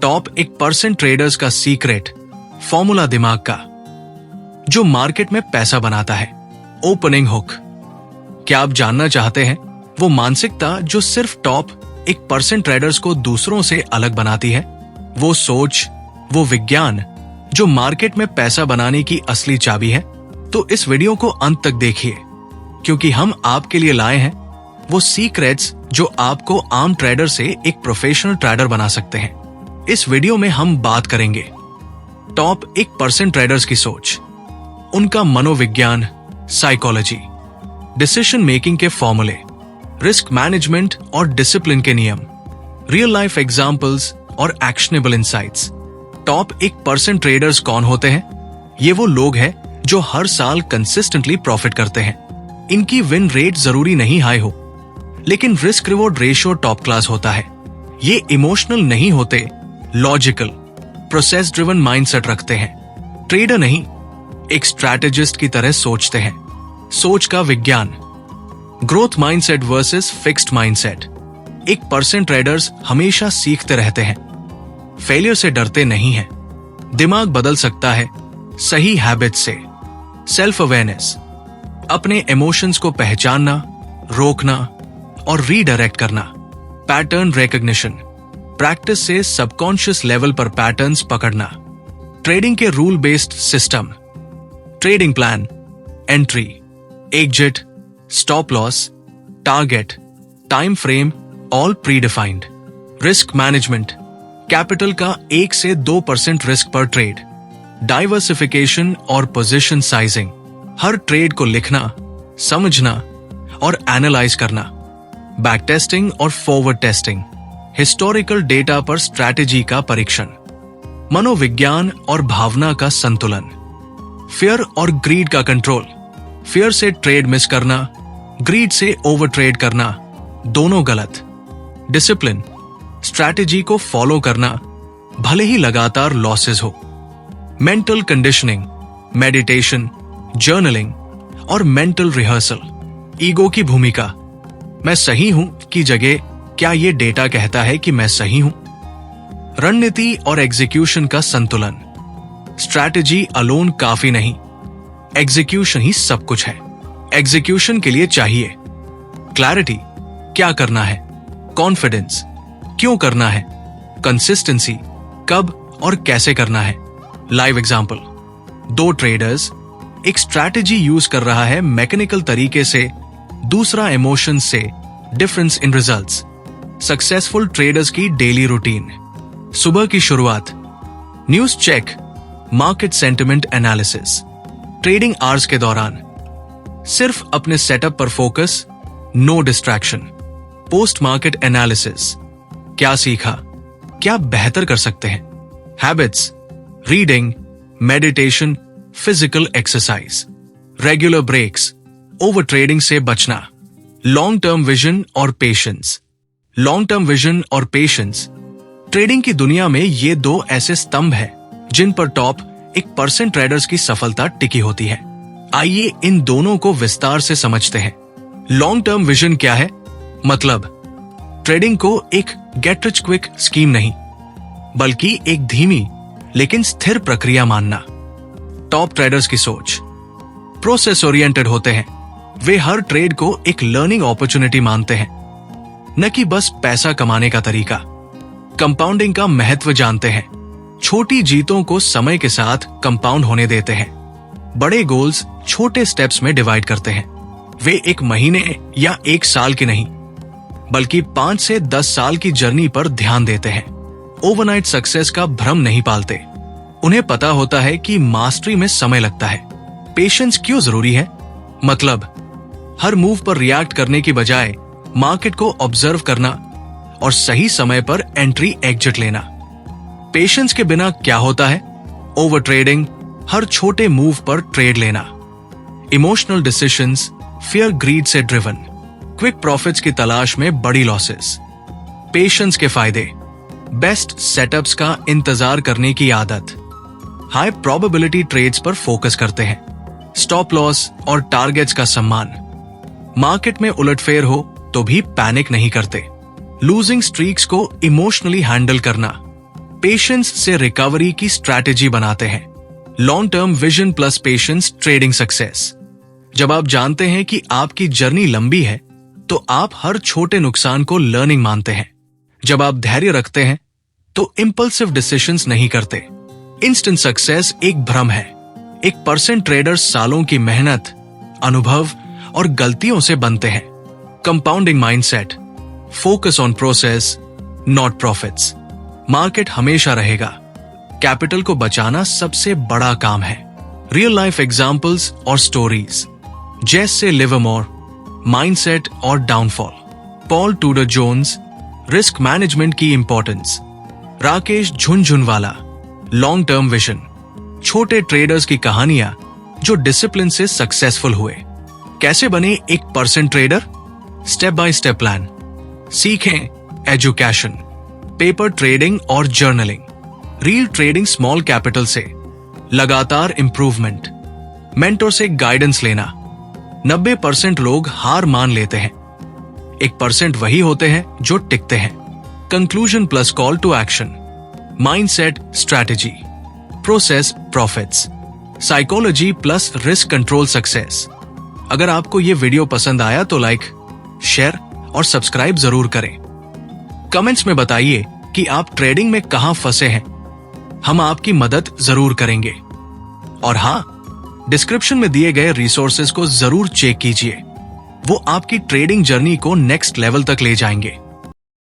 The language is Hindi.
टॉप 1% ट्रेडर्स का सीक्रेट फॉर्मूला दिमाग का जो मार्केट में पैसा बनाता है। Opening hook. क्या आप जानना चाहते हैं वो मानसिकता जो सिर्फ टॉप 1% ट्रेडर्स को दूसरों से अलग बनाती है? वो सोच, वो विज्ञान जो मार्केट में पैसा बनाने की असली चाबी है? तो इस वीडियो को अंत तक देखिए, क्योंकि हम आपके लिए लाए हैं वो सीक्रेट्स जो आपको आम ट्रेडर से एक प्रोफेशनल ट्रेडर बना सकते हैं। इस वीडियो में हम बात करेंगे टॉप 1% ट्रेडर्स की सोच, उनका मनोविज्ञान, साइकोलॉजी, डिसीजन मेकिंग के फॉर्मूले, रिस्क मैनेजमेंट और डिसिप्लिन के नियम, रियल लाइफ एग्जांपल्स और एक्शनेबल इंसाइट्स। टॉप 1% ट्रेडर्स कौन होते हैं? ये वो लोग हैं जो हर साल कंसिस्टेंटली प्रॉफिट करते हैं। इनकी विन रेट जरूरी नहीं हाई हो, लेकिन risk reward ratio top class होता है। ये इमोशनल नहीं होते, लॉजिकल, प्रोसेस ड्रिवन माइंडसेट रखते हैं। ट्रेडर नहीं, एक स्ट्रैटेजिस्ट की तरह सोचते हैं। सोच का विज्ञान, growth mindset versus fixed mindset. 1% traders हमेशा सीखते रहते हैं, फेलियर से डरते नहीं हैं। दिमाग बदल सकता है सही हैबिट से। सेल्फ अवेयरनेस, अपने इमोशंस को पहचानना, रोकना और रीडायरेक्ट करना। पैटर्न रिकॉग्निशन, प्रैक्टिस से सबकॉन्शियस लेवल पर पैटर्न्स पकड़ना। ट्रेडिंग के rule based system, trading plan, entry, exit, stop loss, target, time frame, all pre defined. Risk management, capital का 1 से 2% रिस्क पर ट्रेड। डाइवर्सिफिकेशन और पोजीशन साइजिंग, हर ट्रेड को लिखना, समझना और एनालाइज करना। बैक टेस्टिंग और फॉरवर्ड टेस्टिंग, हिस्टोरिकल डेटा पर स्ट्रैटेजी का परीक्षण। मनोविज्ञान और भावना का संतुलन, फियर और ग्रीड का कंट्रोल। फियर से ट्रेड मिस करना, ग्रीड से ओवर ट्रेड करना, दोनों गलत। डिसिप्लिन, स्ट्रैटेजी को फॉलो करना भले ही लगातार लॉसेस हो। मेंटल कंडीशनिंग, मेडिटेशन, जर्नलिंग और मेंटल रिहर्सल। ईगो की भूमिका, मैं सही हूं की जगह क्या ये डेटा कहता है कि मैं सही हूं? रणनीति और एग्जीक्यूशन का संतुलन, स्ट्रैटेजी अलोन काफी नहीं, एग्जीक्यूशन ही सब कुछ है। एग्जीक्यूशन के लिए चाहिए क्लैरिटी, क्या करना है, कॉन्फिडेंस, क्यों करना है, कंसिस्टेंसी, कब और कैसे करना है। लाइव एग्जांपल, 2 ट्रेडर्स, एक स्ट्रैटेजी यूज कर रहा है मैकेनिकल तरीके से, दूसरा इमोशन से, difference in results. Successful traders की डेली रूटीन, सुबह की शुरुआत, news check, market sentiment analysis. Trading hours के दौरान सिर्फ अपने सेटअप पर focus, no distraction. Post market analysis, क्या सीखा, क्या बेहतर कर सकते हैं। Habits, reading, meditation, physical exercise. Regular breaks, over trading से बचना। लॉन्ग टर्म विजन और पेशेंस। लॉन्ग टर्म विजन और पेशेंस, ट्रेडिंग की दुनिया में ये 2 ऐसे स्तंभ हैं जिन पर टॉप 1% ट्रेडर्स की सफलता टिकी होती है। आइए इन दोनों को विस्तार से समझते हैं। लॉन्ग टर्म विजन क्या है? मतलब ट्रेडिंग को एक गेट रिच क्विक स्कीम नहीं, बल्कि एक धीमी लेकिन स्थिर प्रक्रिया मानना। टॉप ट्रेडर्स की सोच प्रोसेस ओरिएंटेड होते हैं। वे हर ट्रेड को एक लर्निंग अपॉर्चुनिटी मानते हैं, न कि बस पैसा कमाने का तरीका। कंपाउंडिंग का महत्व जानते हैं, छोटी जीतों को समय के साथ कंपाउंड होने देते हैं। बड़े गोल्स छोटे स्टेप्स में डिवाइड करते हैं। वे 1 महीने या 1 साल की नहीं, बल्कि 5 से 10 साल की जर्नी पर ध्यान देते हैं। ओवरनाइट सक्सेस का भ्रम नहीं पालते। उन्हें पता होता है कि मास्टरी में समय लगता है। पेशेंस क्यों जरूरी है? मतलब हर मूव पर रिएक्ट करने की बजाय मार्केट को ऑब्जर्व करना और सही समय पर एंट्री एग्जिट लेना। पेशेंस के बिना क्या होता है? ओवर ट्रेडिंग, हर छोटे मूव पर ट्रेड लेना। इमोशनल डिसीजंस, फियर ग्रीड से ड्रिवन, क्विक प्रॉफिट्स की तलाश में बड़ी लॉसेस। पेशेंस के फायदे, बेस्ट सेटअप्स का इंतजार करने की आदत, हाई प्रोबेबिलिटी ट्रेड्स पर फोकस करते हैं, स्टॉप लॉस और टारगेट्स का सम्मान, मार्केट में उलटफेर हो तो भी पैनिक नहीं करते, लूजिंग स्ट्रीक्स को इमोशनली हैंडल करना, पेशेंस से रिकवरी की स्ट्रैटेजी बनाते हैं। Long term vision plus patience trading success. जब आप जानते हैं कि आपकी जर्नी लंबी है तो आप हर छोटे नुकसान को लर्निंग मानते हैं। जब आप धैर्य रखते हैं तो इंपल्सिव डिसीजंस नहीं करते। इंस्टेंट सक्सेस एक भ्रम है। 1% ट्रेडर सालों की मेहनत, अनुभव और गलतियों से बनते हैं। Compounding mindset, focus on process not profits. Market हमेशा रहेगा, कैपिटल को बचाना सबसे बड़ा काम है। रियल लाइफ एग्जाम्पल्स और स्टोरीज, जैसे लिवरमोर, माइंडसेट और downfall, Paul Tudor Jones, risk management की importance, Rakesh Jhunjhunwala, long term vision, छोटे ट्रेडर्स की कहानियां जो डिसिप्लिन से सक्सेसफुल हुए। कैसे बने 1% trader? Step by step plan. सीखें एजुकेशन, पेपर ट्रेडिंग और journaling, real trading small capital से, लगातार इंप्रूवमेंट, मेंटर से गाइडेंस लेना। 90% लोग हार मान लेते हैं, 1% वही होते हैं जो टिकते हैं। Conclusion plus call to action, mindset strategy, process profits, psychology plus risk control success. अगर आपको यह वीडियो पसंद आया तो लाइक, शेयर और सब्सक्राइब जरूर करें। कमेंट्स में बताइए कि आप ट्रेडिंग में कहां फंसे हैं, हम आपकी मदद जरूर करेंगे। और हां, डिस्क्रिप्शन में दिए गए रिसोर्सेज को जरूर चेक कीजिए, वो आपकी ट्रेडिंग जर्नी को नेक्स्ट लेवल तक ले जाएंगे।